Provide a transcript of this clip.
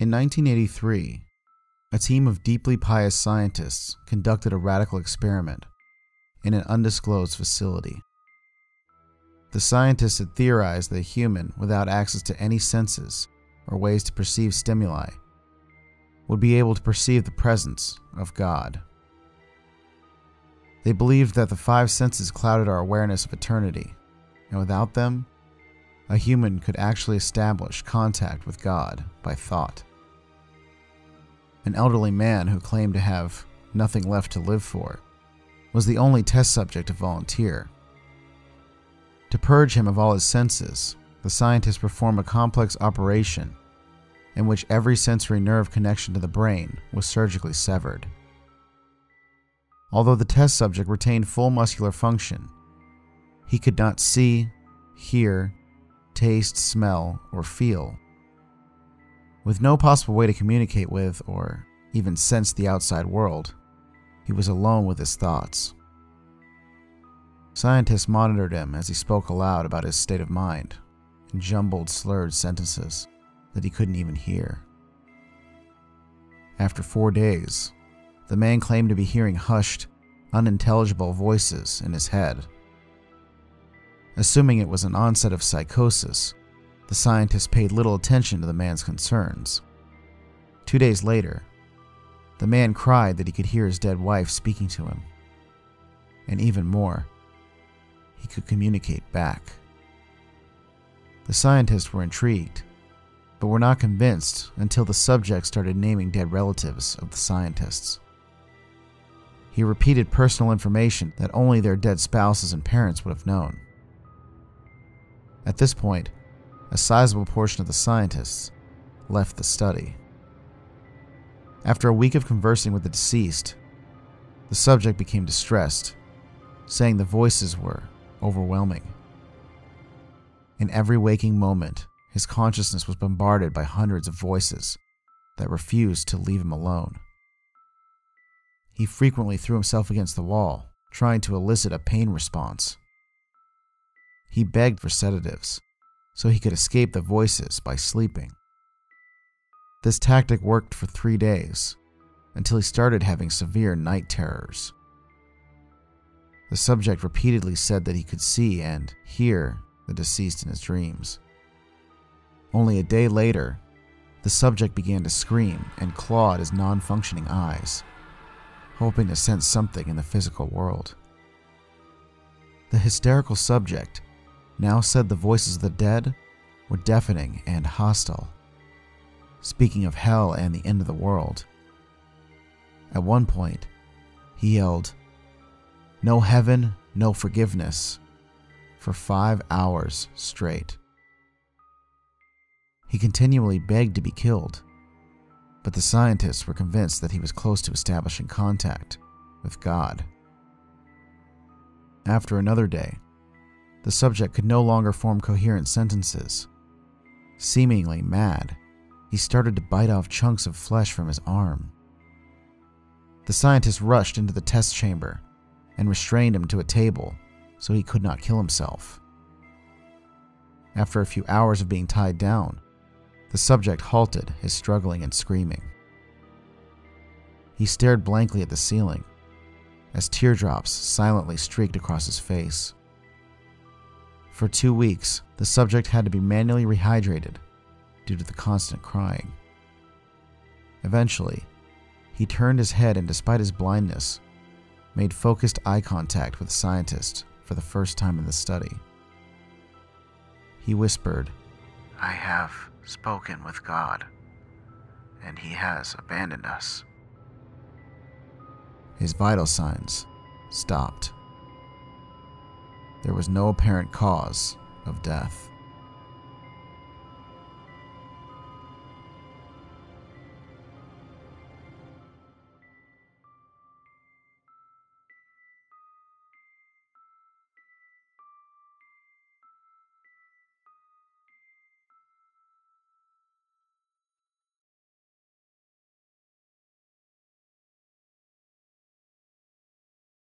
In 1983, a team of deeply pious scientists conducted a radical experiment in an undisclosed facility. The scientists had theorized that a human without access to any senses or ways to perceive stimuli would be able to perceive the presence of God. They believed that the five senses clouded our awareness of eternity, and without them, a human could actually establish contact with God by thought. An elderly man who claimed to have nothing left to live for was the only test subject to volunteer. To purge him of all his senses, the scientists performed a complex operation in which every sensory nerve connection to the brain was surgically severed. Although the test subject retained full muscular function, he could not see, hear, taste, smell, or feel. With no possible way to communicate with or even sense the outside world, he was alone with his thoughts. Scientists monitored him as he spoke aloud about his state of mind in jumbled, slurred sentences that he couldn't even hear. After 4 days, the man claimed to be hearing hushed, unintelligible voices in his head. Assuming it was an onset of psychosis, the scientists paid little attention to the man's concerns. 2 days later, the man cried that he could hear his dead wife speaking to him. And even more, he could communicate back. The scientists were intrigued, but were not convinced until the subject started naming dead relatives of the scientists. He repeated personal information that only their dead spouses and parents would have known. At this point, a sizable portion of the scientists left the study. After a week of conversing with the deceased, the subject became distressed, saying the voices were overwhelming. In every waking moment, his consciousness was bombarded by hundreds of voices that refused to leave him alone. He frequently threw himself against the wall, trying to elicit a pain response. He begged for sedatives so he could escape the voices by sleeping. This tactic worked for 3 days, until he started having severe night terrors. The subject repeatedly said that he could see and hear the deceased in his dreams. Only a day later, the subject began to scream and claw at his non-functioning eyes, hoping to sense something in the physical world. The hysterical subject now said the voices of the dead were deafening and hostile, speaking of hell and the end of the world. At one point, he yelled, "No heaven, no forgiveness," for 5 hours straight. He continually begged to be killed, but the scientists were convinced that he was close to establishing contact with God. After another day, the subject could no longer form coherent sentences. Seemingly mad, he started to bite off chunks of flesh from his arm. The scientists rushed into the test chamber and restrained him to a table so he could not kill himself. After a few hours of being tied down, the subject halted his struggling and screaming. He stared blankly at the ceiling as teardrops silently streaked across his face. For 2 weeks, the subject had to be manually rehydrated due to the constant crying. Eventually, he turned his head and, despite his blindness, made focused eye contact with the scientist for the first time in the study. He whispered, "I have spoken with God, and He has abandoned us." His vital signs stopped. There was no apparent cause of death.